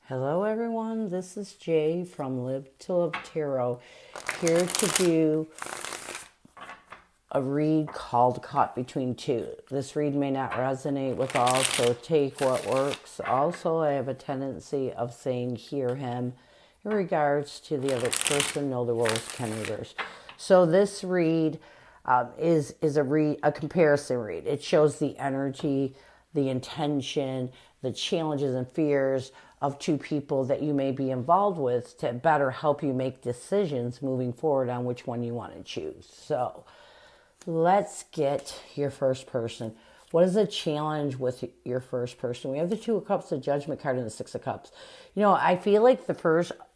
Hello, everyone. This is Jay from Live to Love Tarot, here to do a read called Caught Between Two. This read may not resonate with all, so take what works. Also, I have a tendency of saying hear him in regards to the other person. Know the roles can reverse. So this read is a comparison read. It shows the energy, the intention, the challenges and fears of two people that you may be involved with to better help you make decisions moving forward on which one you want to choose. So let's get your first person. What is the challenge with your first person? We have the Two of Cups, the Judgment card, and the Six of Cups. I feel like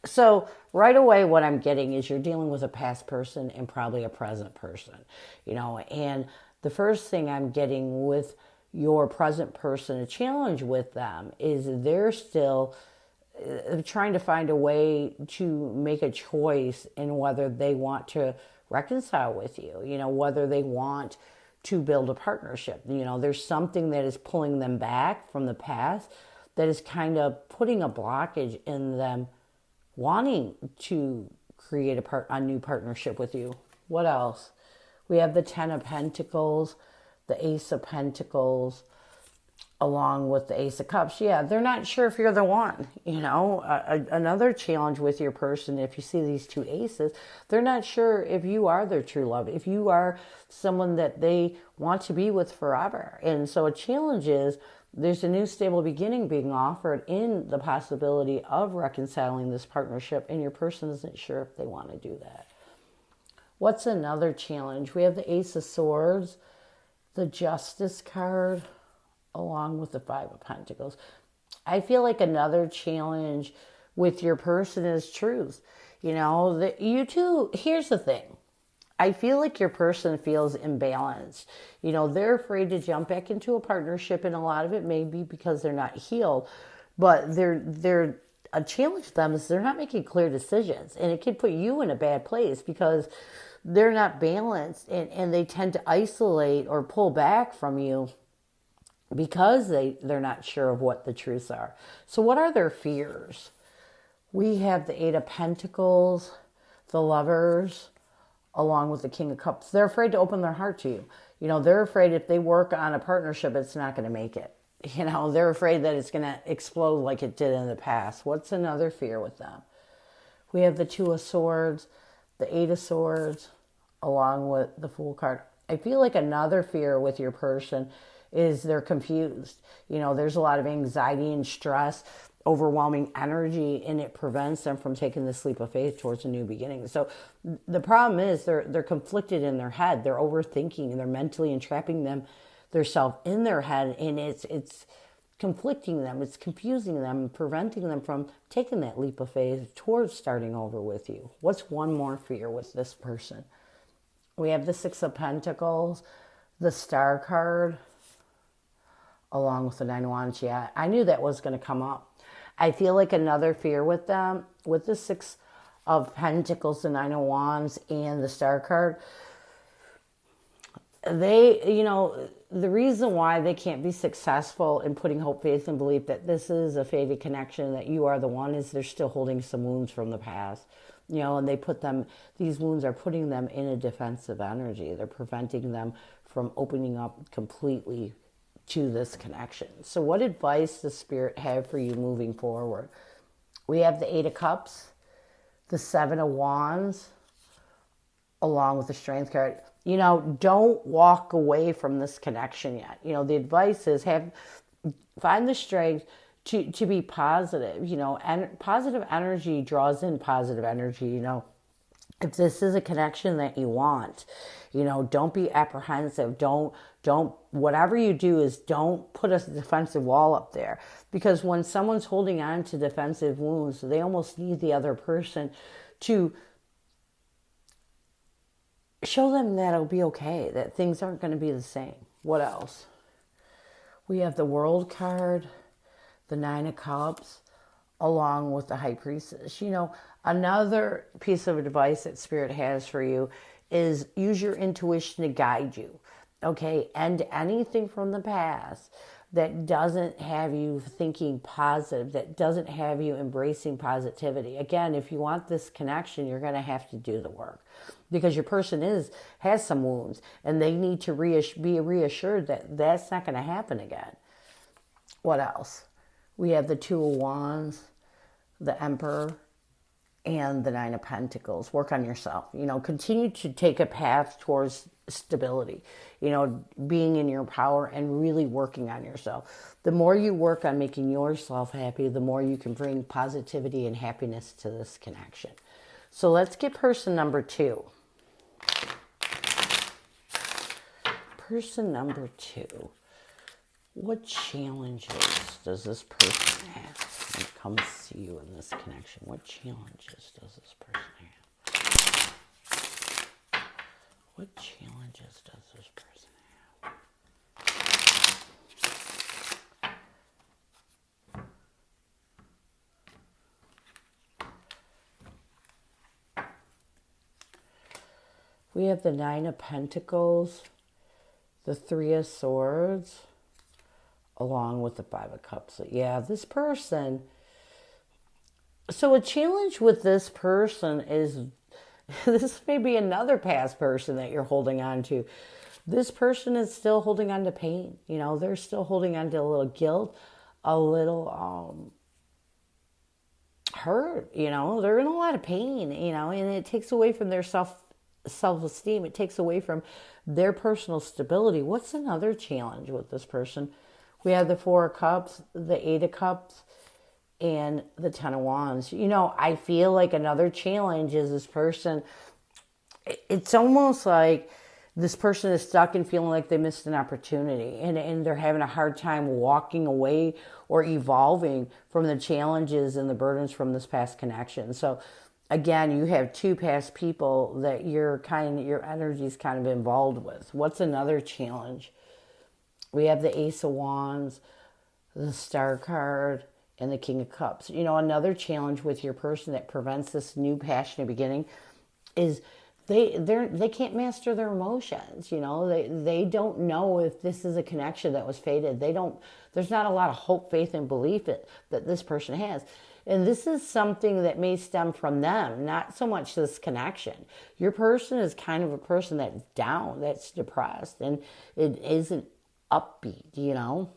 so right away what I'm getting is you're dealing with a past person and probably a present person, and the first thing I'm getting with your present person, a challenge with them, is they're still trying to find a way to make a choice in whether they want to reconcile with you, whether they want to build a partnership. There's something that is pulling them back from the past that is kind of putting a blockage in them wanting to create a new partnership with you. What else? We have the Ten of Pentacles, the Ace of Pentacles, along with the Ace of Cups. Yeah, they're not sure if you're the one. Another challenge with your person, if you see these two aces, they're not sure if you are their true love, if you are someone that they want to be with forever. And so a challenge is there's a new stable beginning being offered in the possibility of reconciling this partnership, and your person isn't sure if they want to do that. What's another challenge? We have the Ace of Swords, the Justice card, along with the Five of Pentacles. I feel like another challenge with your person is truth. That you two, here's the thing. I feel like your person feels imbalanced. They're afraid to jump back into a partnership, and a lot of it may be because they're not healed, but they're a challenge to them is they're not making clear decisions, and it can put you in a bad place because they're not balanced, and they tend to isolate or pull back from you because they're not sure of what the truths are. So what are their fears? We have the Eight of Pentacles, the Lovers, along with the King of Cups. They're afraid to open their heart to you. They're afraid if they work on a partnership, it's not going to make it. They're afraid that it's going to explode like it did in the past. What's another fear with them? We have the Two of Swords, the Eight of Swords, along with the Fool card. I feel like another fear with your person is they're confused. There's a lot of anxiety and stress, overwhelming energy, and it prevents them from taking the leap of faith towards a new beginning. So the problem is they're conflicted in their head. They're overthinking, and they're mentally entrapping themselves in their head, and it's conflicting them. It's confusing them, preventing them from taking that leap of faith towards starting over with you. What's one more fear with this person? We have the Six of Pentacles, the Star card, along with the Nine of Wands. Yeah, I knew that was going to come up. I feel like another fear with them, with the Six of Pentacles, the Nine of Wands, and the Star card, the reason why they can't be successful in putting hope, faith, and belief that this is a fated connection, that you are the one, is they're still holding some wounds from the past. And these wounds are putting them in a defensive energy. They're preventing them from opening up completely to this connection. So what advice does Spirit have for you moving forward? We have the Eight of Cups, the Seven of Wands, along with the Strength card. Don't walk away from this connection yet. The advice is find the strength to be positive, and positive energy draws in positive energy. If this is a connection that you want, don't be apprehensive. Don't, whatever you do is don't put a defensive wall up there, because when someone's holding on to defensive wounds, they almost need the other person to show them that it'll be okay, that things aren't going to be the same. What else? We have the World card, the Nine of Cups, along with the High Priestess. Another piece of advice that Spirit has for you is use your intuition to guide you. Okay, end anything from the past that doesn't have you thinking positive, that doesn't have you embracing positivity. Again, if you want this connection, you're going to have to do the work, because your person has some wounds, and they need to be reassured that that's not going to happen again. What else? We have the Two of Wands, the Emperor, and the Nine of Pentacles. Work on yourself. Continue to take a path towards stability, being in your power and really working on yourself. The more you work on making yourself happy, the more you can bring positivity and happiness to this connection. So let's get person number 2. Person number 2. What challenges does this person have when it comes to you in this connection? What challenges does this person have? What challenges does this person have? We have the Nine of Pentacles, the Three of Swords, along with the Five of Cups. Yeah, this person. So a challenge with this person is, this may be another past person that you're holding on to. This person is still holding on to pain. They're still holding on to a little guilt, a little hurt. They're in a lot of pain, and it takes away from their self-esteem. It takes away from their personal stability. What's another challenge with this person? We have the Four of Cups, the Eight of Cups, and the Ten of Wands. I feel like another challenge is this person, it's almost like this person is stuck and feeling like they missed an opportunity, and they're having a hard time walking away or evolving from the challenges and the burdens from this past connection. So again, you have 2 past people that your energy is kind of involved with. What's another challenge? We have the Ace of Wands, the Star card, and the King of Cups. Another challenge with your person that prevents this new passionate beginning is they can't master their emotions. They don't know if this is a connection that was fated. There's not a lot of hope, faith, and belief that this person has. And this is something that may stem from them, not so much this connection. Your person is kind of a person that's down, that's depressed, and it isn't upbeat.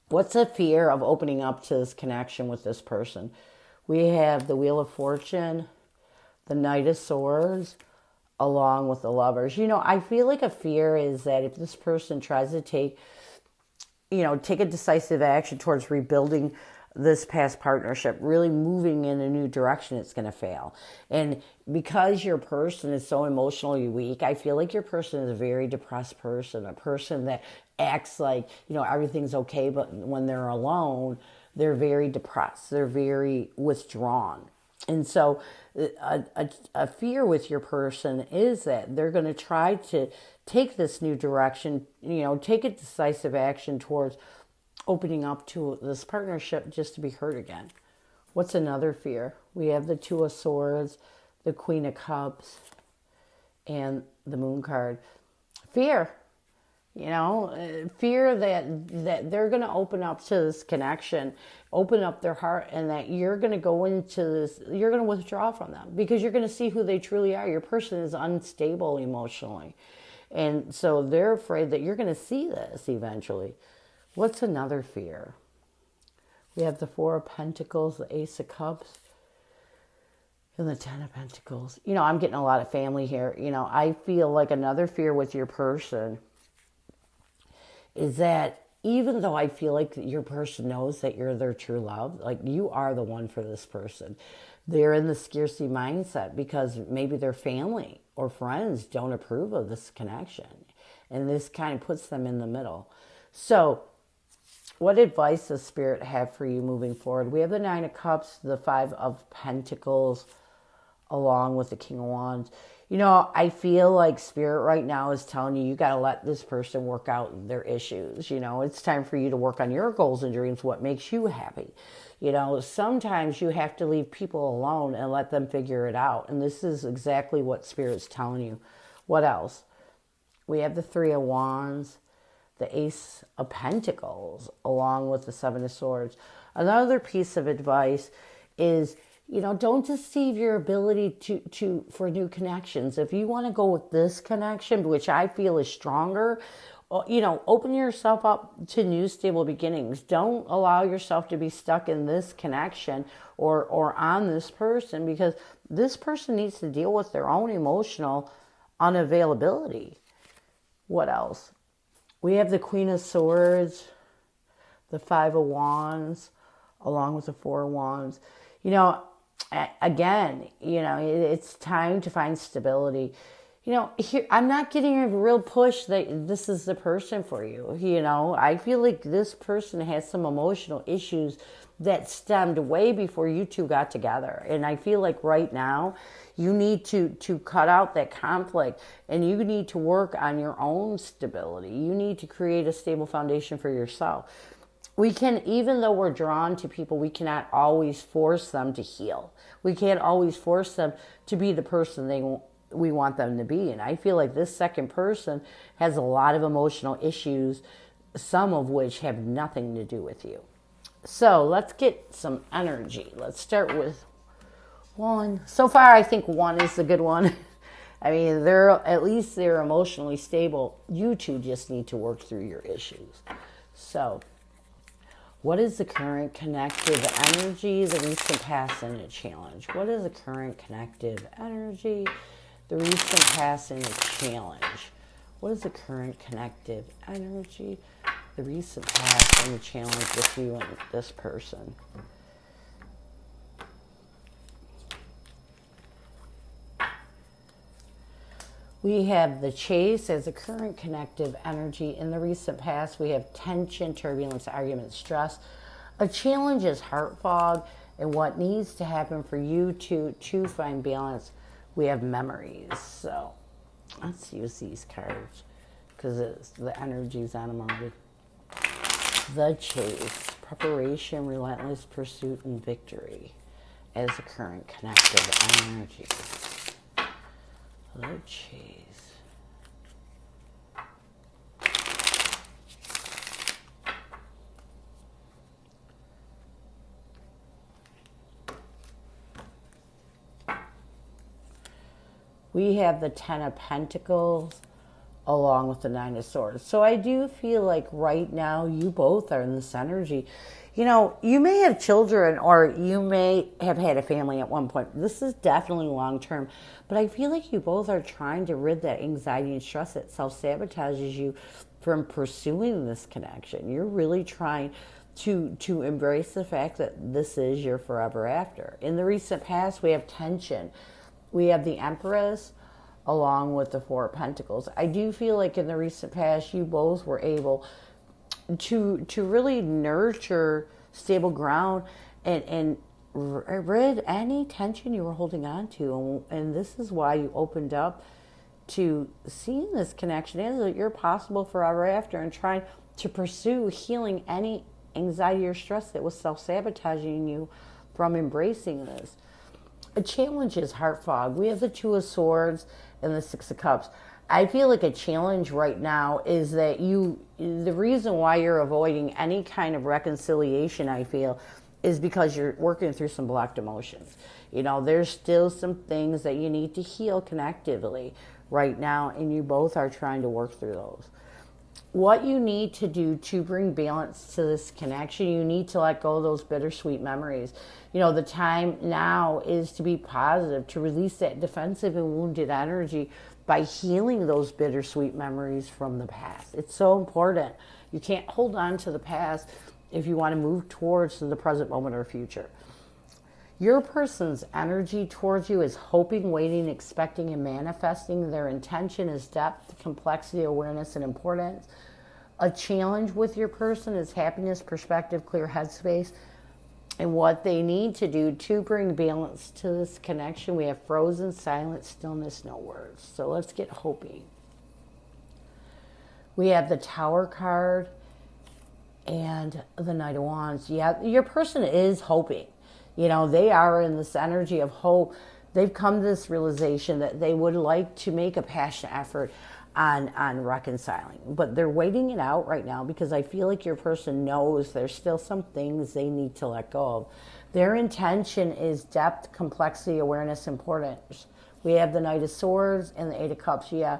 What's a fear of opening up to this connection with this person? We have the Wheel of Fortune, the Knight of Swords, along with the Lovers. I feel like a fear is that if this person tries to take a decisive action towards rebuilding this past partnership, really moving in a new direction, it's going to fail. And because your person is so emotionally weak, I feel like your person is a very depressed person, a person that acts like, everything's okay, but when they're alone, they're very depressed. They're very withdrawn. And so a fear with your person is that they're going to try to take this new direction, take a decisive action towards opening up to this partnership just to be hurt again. What's another fear? We have the Two of Swords, the Queen of Cups, and the Moon card. Fear. Fear that they're going to open up to this connection, open up their heart, and that you're going to go into this, you're going to withdraw from them because you're going to see who they truly are. Your person is unstable emotionally. And so they're afraid that you're going to see this eventually. What's another fear? We have the Four of Pentacles, the Ace of Cups, and the Ten of Pentacles. I'm getting a lot of family here. I feel like another fear with your person is that even though I feel like your person knows that you're their true love, like you are the one for this person, they're in the scarcity mindset because maybe their family or friends don't approve of this connection. And this kind of puts them in the middle. So what advice does Spirit have for you moving forward? We have the Nine of Cups, the Five of Pentacles, along with the King of Wands. I feel like Spirit right now is telling you got to let this person work out their issues. It's time for you to work on your goals and dreams, what makes you happy. Sometimes you have to leave people alone and let them figure it out. And this is exactly what Spirit's telling you. What else? We have the Three of Wands, the Ace of Pentacles, along with the Seven of Swords. Another piece of advice is, don't deceive your ability to for new connections. If you want to go with this connection, which I feel is stronger, open yourself up to new stable beginnings. Don't allow yourself to be stuck in this connection or on this person, because this person needs to deal with their own emotional unavailability. What else? We have the Queen of Swords, the Five of Wands, along with the Four of Wands. Again, it's time to find stability. Here, I'm not getting a real push that this is the person for you. I feel like this person has some emotional issues that stemmed way before you two got together. And I feel like right now you need to cut out that conflict, and you need to work on your own stability. You need to create a stable foundation for yourself. We can, even though we're drawn to people, we cannot always force them to heal. We can't always force them to be the person we want them to be. And I feel like this second person has a lot of emotional issues, some of which have nothing to do with you. So let's get some energy. Let's start with one. So far, I think one is a good one. I mean, they're emotionally stable. You two just need to work through your issues. So, what is the current connective energy, the recent past, and a challenge? What is the current connective energy, the recent past, and a challenge? What is the current connective energy, the recent past, and the challenge with you and this person? We have the Chase as a current connective energy. In the recent past, we have tension, turbulence, argument, stress. A challenge is heart fog, and what needs to happen for you to find balance, we have memories. So let's use these cards because the energy's on them already. The Chase, preparation, relentless pursuit, and victory as a current connective energy. The Chase. We have the Ten of Pentacles along with the Nine of Swords. So I do feel like right now you both are in this energy. You may have children or you may have had a family at one point. This is definitely long-term. But I feel like you both are trying to rid that anxiety and stress that self-sabotages you from pursuing this connection. You're really trying to embrace the fact that this is your forever after. In the recent past, we have tension. We have the Empress along with the Four of Pentacles. I do feel like in the recent past, you both were able to really nurture stable ground and rid any tension you were holding on to. And this is why you opened up to seeing this connection as that you're possible forever after, and trying to pursue healing any anxiety or stress that was self-sabotaging you from embracing this. A challenge is heart fog. We have the Two of Swords and the Six of Cups. I feel like a challenge right now is that the reason why you're avoiding any kind of reconciliation, I feel, is because you're working through some blocked emotions. There's still some things that you need to heal connectively right now, and you both are trying to work through those. What you need to do to bring balance to this connection, you need to let go of those bittersweet memories. The time now is to be positive, to release that defensive and wounded energy by healing those bittersweet memories from the past. It's so important. You can't hold on to the past if you want to move towards the present moment or future. Your person's energy towards you is hoping, waiting, expecting, and manifesting. Their intention is depth, complexity, awareness, and importance. A challenge with your person is happiness, perspective, clear headspace. And what they need to do to bring balance to this connection, we have frozen, silence, stillness, no words. So let's get hoping. We have the Tower card and the Knight of Wands. Yeah, your person is hoping. They are in this energy of hope. They've come to this realization that they would like to make a passionate effort on reconciling. But they're waiting it out right now because I feel like your person knows there's still some things they need to let go of. Their intention is depth, complexity, awareness, importance. We have the Knight of Swords and the Eight of Cups. Yeah,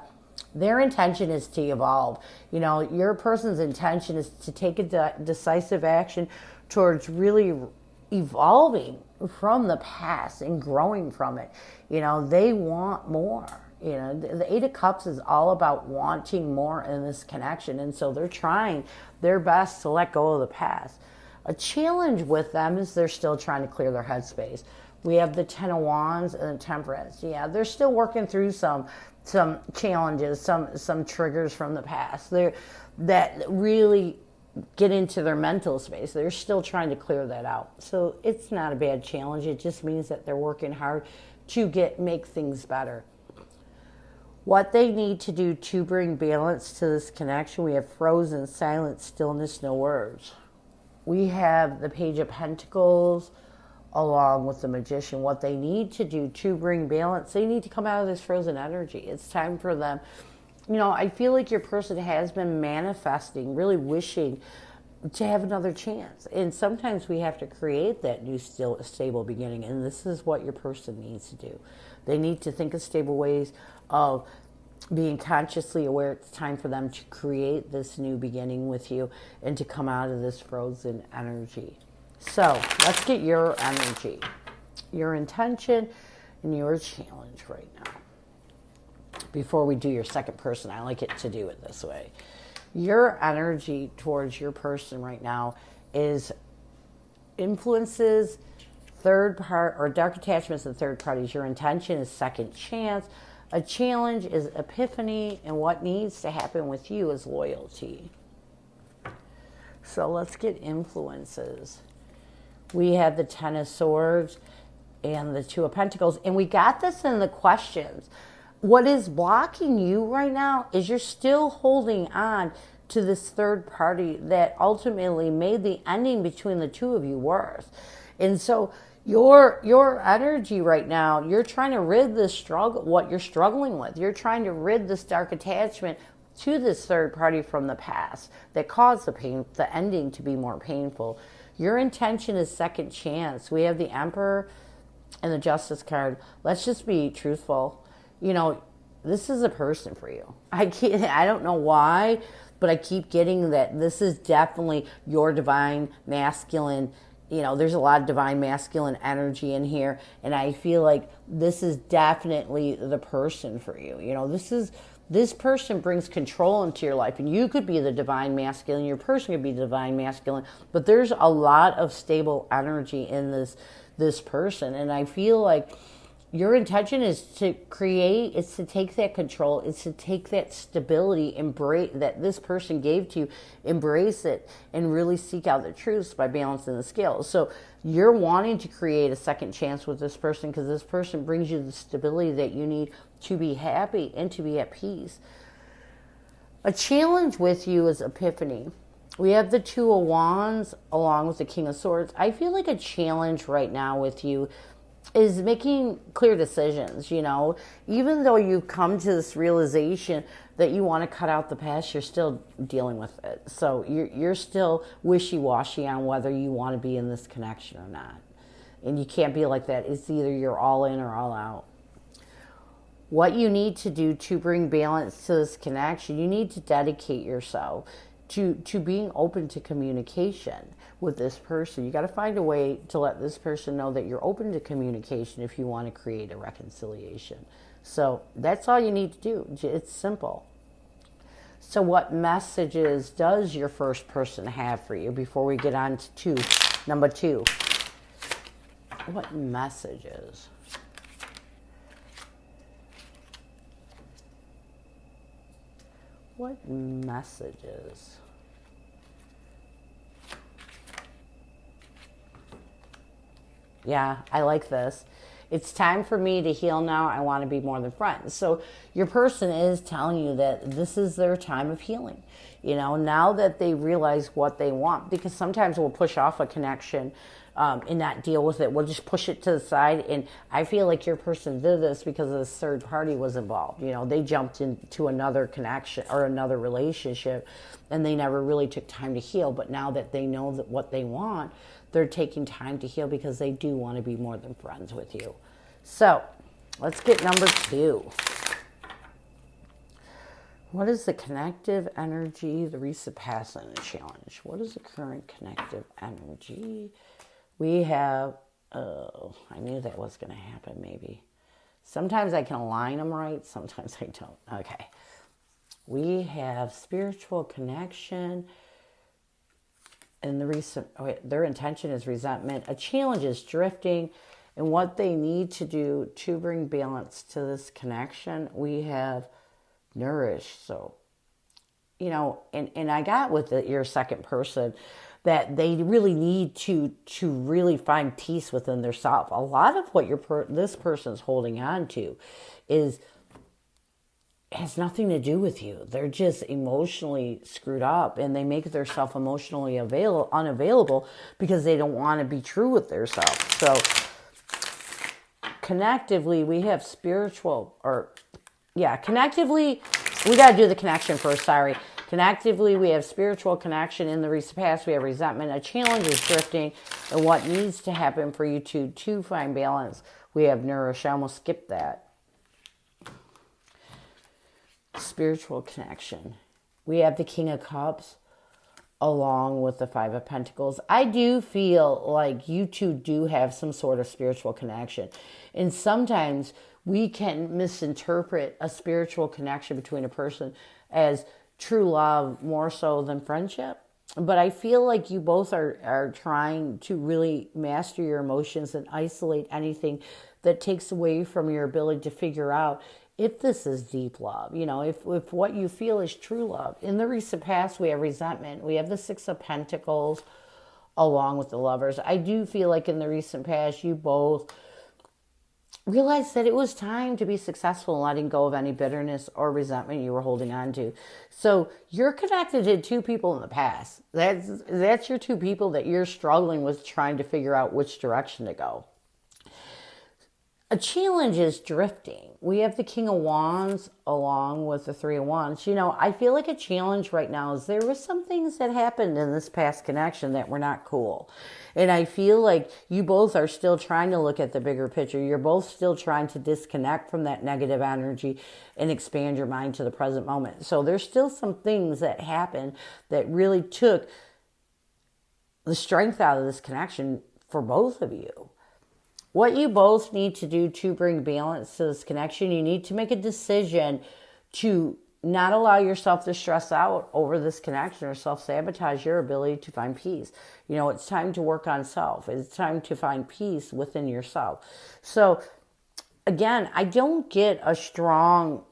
their intention is to evolve. You know, your person's intention is to take a decisive action towards really evolving from the past and growing from it. You know, they want more. You know, the Eight of Cups is all about wanting more in this connection. And so they're trying their best to let go of the past. A challenge with them is they're still trying to clear their headspace. We have the Ten of Wands and the Temperance. Yeah, they're still working through some challenges, some triggers from the past. That really get into their mental space. They're still trying to clear that out. So it's not a bad challenge. It just means that they're working hard to make things better. What they need to do to bring balance to this connection, we have frozen, silence, stillness, no words. We have the Page of Pentacles along with the Magician. What they need to do to bring balance, they need to come out of this frozen energy. It's time for them. You know, I feel like your person has been manifesting, really wishing to have another chance. And sometimes we have to create that new, stable beginning. And this is what your person needs to do. They need to think of stable ways of being consciously aware. It's time for them to create this new beginning with you and to come out of this frozen energy. So let's get your energy, your intention, and your challenge right now. Before we do your second person, I like it to do it this way. Your energy towards your person right now is influences, third part, or dark attachments and third parties. Your intention is second chance. A challenge is epiphany, and what needs to happen with you is loyalty. So let's get influences. We had the Ten of Swords and the Two of Pentacles, and we got this in the questions. What is blocking you right now is you're still holding on to this third party that ultimately made the ending between the two of you worse. And so your energy right now, you're trying to rid this struggle, what you're struggling with. You're trying to rid this dark attachment to this third party from the past that caused the pain, the ending to be more painful. Your intention is second chance. We have the Emperor and the Justice card. Let's just be truthful. You know, this is a person for you. I don't know why, but I keep getting that this is definitely your divine masculine. You know, there's a lot of divine masculine energy in here, and I feel like this is definitely the person for you. You know, this person brings control into your life, and you could be the divine masculine, your person could be the divine masculine, but there's a lot of stable energy in this person, and I feel like your intention is to create, it's to take that control, it's to take that stability, embrace that this person gave to you, embrace it, and really seek out the truths by balancing the scales. So you're wanting to create a second chance with this person because this person brings you the stability that you need to be happy and to be at peace. A challenge with you is epiphany. We have the Two of Wands along with the King of Swords. I feel like a challenge right now with you is making clear decisions. You know, even though you've come to this realization that you want to cut out the past, you're still dealing with it. So you're still wishy-washy on whether you want to be in this connection or not. And you can't be like that. It's either you're all in or all out. What you need to do to bring balance to this connection, you need to dedicate yourself to being open to communication with this person. You got to find a way to let this person know that you're open to communication if you want to create a reconciliation. So that's all you need to do. It's simple. So what messages does your first person have for you before we get on to number two? What messages? What messages? Yeah, I like this. It's time for me to heal now. I want to be more than friends. So your person is telling you that this is their time of healing. You know, now that they realize what they want, because sometimes we'll push off a connection and not deal with it. We'll just push it to the side. And I feel like your person did this because this third party was involved. You know, they jumped into another connection or another relationship, and they never really took time to heal. But now that they know that what they want, they're taking time to heal because they do want to be more than friends with you. So let's get number 2. What is the connective energy, the reciprocity challenge? What is the current connective energy? We have, I knew that was going to happen maybe. Sometimes I can align them right, sometimes I don't. Okay. We have spiritual connection, and their intention is resentment. A challenge is drifting, and what they need to do to bring balance to this connection, we have nourish. So, you know, and I got with your second person that they really need to really find peace within their self. A lot of what this person's holding on to has nothing to do with you. They're just emotionally screwed up, and they make themselves emotionally unavailable because they don't want to be true with themselves. So connectively, we have connectively, we got to do the connection first, sorry. Connectively, we have spiritual connection. In the recent past, we have resentment. A challenge is drifting, and what needs to happen for you to find balance, we have nourish. I almost skipped that. Spiritual connection. We have the King of Cups along with the Five of Pentacles. I do feel like you two do have some sort of spiritual connection. And sometimes we can misinterpret a spiritual connection between a person as true love more so than friendship. But I feel like you both are trying to really master your emotions and isolate anything that takes away from your ability to figure out if this is deep love, you know, if what you feel is true love. In the recent past, we have resentment. We have the Six of Pentacles along with the Lovers. I do feel like in the recent past, you both realized that it was time to be successful in letting go of any bitterness or resentment you were holding on to. So you're connected to two people in the past. That's your two people that you're struggling with trying to figure out which direction to go. A challenge is drifting. We have the King of Wands along with the Three of Wands. You know, I feel like a challenge right now is there were some things that happened in this past connection that were not cool. And I feel like you both are still trying to look at the bigger picture. You're both still trying to disconnect from that negative energy and expand your mind to the present moment. So there's still some things that happened that really took the strength out of this connection for both of you. What you both need to do to bring balance to this connection, you need to make a decision to not allow yourself to stress out over this connection or self-sabotage your ability to find peace. You know, it's time to work on self. It's time to find peace within yourself. So, again, I don't get a strong,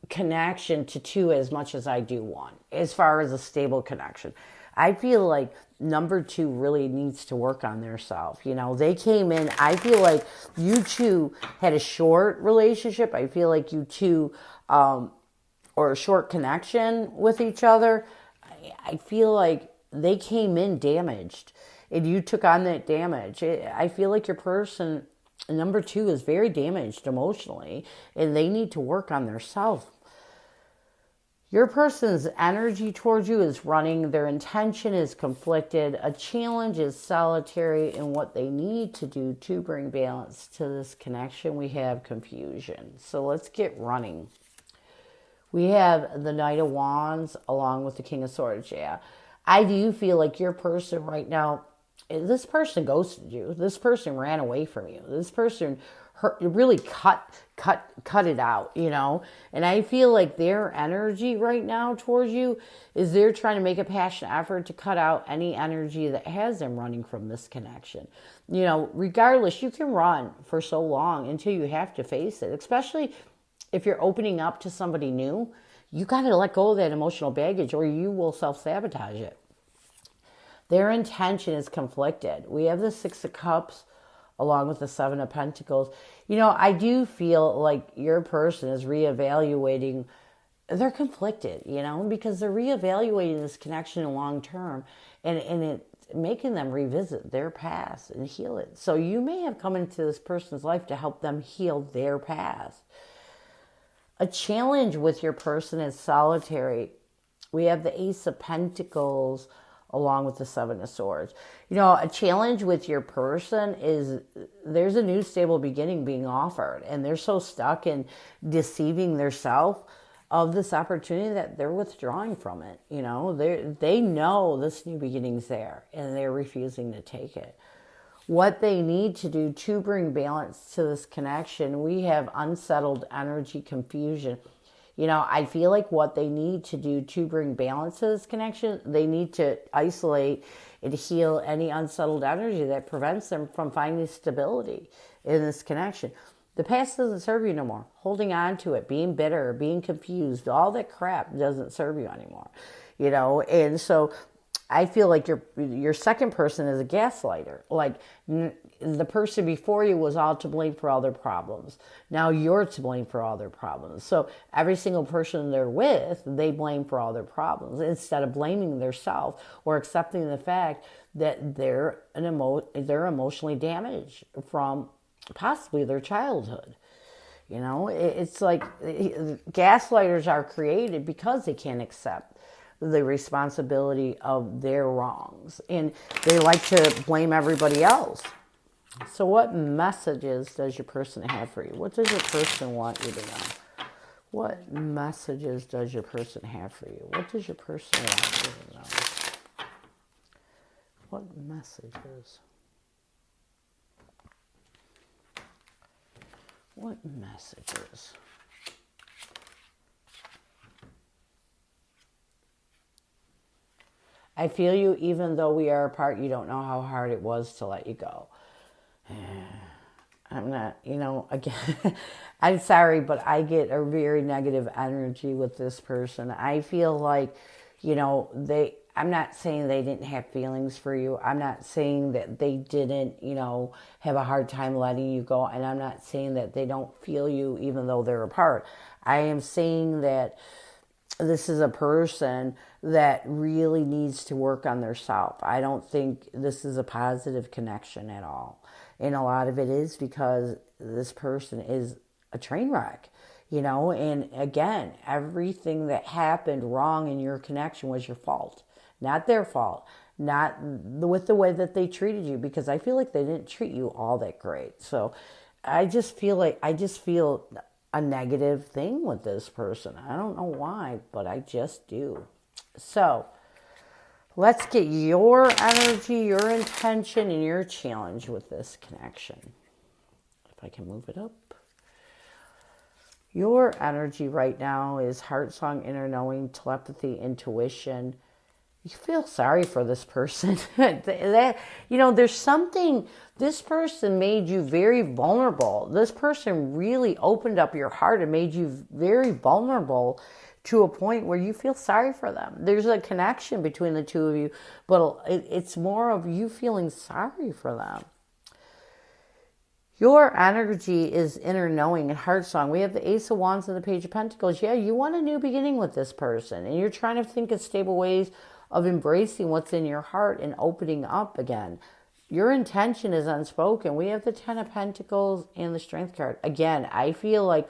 connection to two as much as I do one, as far as a stable connection. I feel like number two really needs to work on their self. You know, they came in, I feel like you two had a short relationship. I feel like you two, or a short connection with each other. I feel like they came in damaged and you took on that damage. I feel like your person, number two, is very damaged emotionally and they need to work on their self. Your person's energy towards you is running. Their intention is conflicted. A challenge is solitary. And what they need to do to bring balance to this connection, we have confusion. So let's get running. We have the Knight of Wands along with the King of Swords. Yeah, I do feel like your person right now, this person ghosted you. This person ran away from you. This person really cut it out, you know. And I feel like their energy right now towards you is they're trying to make a passionate effort to cut out any energy that has them running from this connection. You know, regardless, you can run for so long until you have to face it, especially if you're opening up to somebody new. You got to let go of that emotional baggage or you will self-sabotage it. Their intention is conflicted. We have the Six of Cups along with the Seven of Pentacles. You know, I do feel like your person is reevaluating. They're conflicted, you know, because they're reevaluating this connection in long term. And making them revisit their past and heal it. So you may have come into this person's life to help them heal their past. A challenge with your person is solitary. We have the Ace of Pentacles along with the Seven of Swords. You know, a challenge with your person is there's a new stable beginning being offered, and they're so stuck in deceiving themselves of this opportunity that they're withdrawing from it. You know, they know this new beginning's there, and they're refusing to take it. What they need to do to bring balance to this connection, we have unsettled energy, confusion. You know, I feel like what they need to do to bring balance to this connection, they need to isolate and heal any unsettled energy that prevents them from finding stability in this connection. The past doesn't serve you no more. Holding on to it, being bitter, being confused, all that crap doesn't serve you anymore. You know, and so I feel like your second person is a gaslighter. Like the person before you was all to blame for all their problems. Now you're to blame for all their problems. So every single person they're with, they blame for all their problems instead of blaming themselves or accepting the fact that they're emotionally damaged from possibly their childhood. You know, it's like gaslighters are created because they can't accept the responsibility of their wrongs, and they like to blame everybody else. So what messages does your person have for you? What does your person want you to know? What messages does your person have for you? What does your person want you to know? What messages? What messages? I feel you, even though we are apart, you don't know how hard it was to let you go. I'm not, you know, again, I'm sorry, but I get a very negative energy with this person. I feel like, you know, I'm not saying they didn't have feelings for you. I'm not saying that they didn't, you know, have a hard time letting you go. And I'm not saying that they don't feel you even though they're apart. I am saying that this is a person that really needs to work on their self. I don't think this is a positive connection at all. And a lot of it is because this person is a train wreck, you know, and again, everything that happened wrong in your connection was your fault, not their fault, not with the way that they treated you, because I feel like they didn't treat you all that great. So I just feel a negative thing with this person. I don't know why, but I just do. So let's get your energy, your intention, and your challenge with this connection. If I can move it up. Your energy right now is heart song, inner knowing, telepathy, intuition. You feel sorry for this person. That, you know, there's something, this person made you very vulnerable. This person really opened up your heart and made you very vulnerable to a point where you feel sorry for them. There's a connection between the two of you, but it's more of you feeling sorry for them. Your energy is inner knowing and heart song. We have the Ace of Wands and the Page of Pentacles. Yeah, you want a new beginning with this person, and you're trying to think of stable ways of embracing what's in your heart and opening up again. Your intention is unspoken. We have the Ten of Pentacles and the Strength card. Again, I feel like,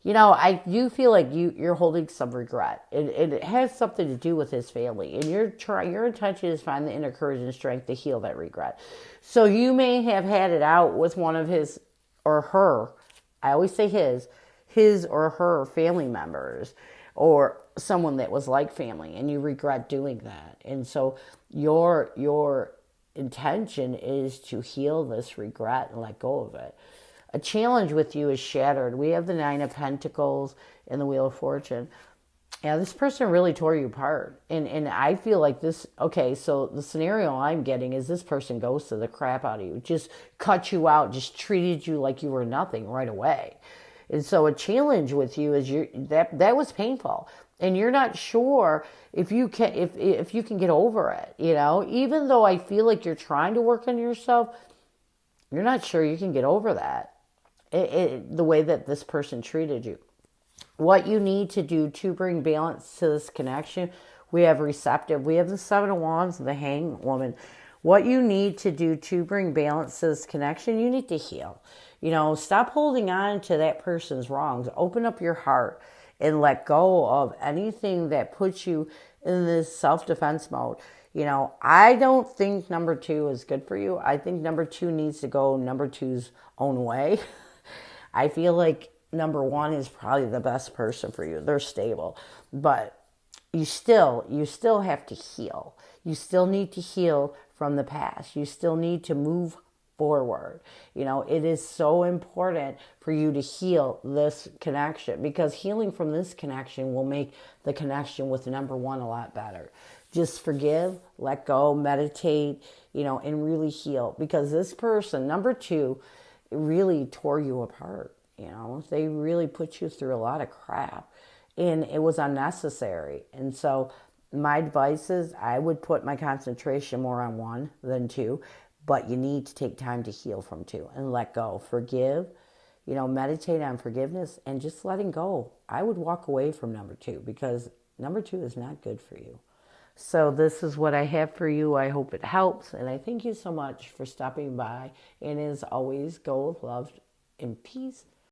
you know, I do feel like you're holding some regret. It has something to do with his family. And your intention is to find the inner courage and strength to heal that regret. So you may have had it out with one of his or her, I always say his or her family members, or someone that was like family, and you regret doing that. And so your intention is to heal this regret and let go of it. A challenge with you is shattered. We have the Nine of Pentacles and the Wheel of Fortune. Yeah, this person really tore you apart. And I feel like this, okay, so the scenario I'm getting is this person ghosted the crap out of you. Just cut you out, just treated you like you were nothing right away. And so a challenge with you is that was painful. And you're not sure if you can get over it, you know? Even though I feel like you're trying to work on yourself, you're not sure you can get over that. The way that this person treated you. What you need to do to bring balance to this connection, We have receptive. We have the Seven of Wands, the Hanged Woman. What you need to do to bring balance to this connection, you need to heal. Stop holding on to that person's wrongs. Open up your heart and let go of anything that puts you in this self-defense mode. I don't think number 2 is good for you. I think number 2 needs to go number 2's own way. I feel like number 1 is probably the best person for you. They're stable. But you still have to heal. You still need to heal from the past. You still need to move forward. It is so important for you to heal this connection, because healing from this connection will make the connection with number 1 a lot better. Just forgive, let go, meditate, and really heal, because this person, number 2, really tore you apart. They really put you through a lot of crap, and it was unnecessary. And so my advice is I would put my concentration more on 1 than 2, but you need to take time to heal from 2 and let go. Forgive, meditate on forgiveness and just letting go. I would walk away from number 2, because number 2 is not good for you. So this is what I have for you. I hope it helps. And I thank you so much for stopping by. And as always, go with love and peace.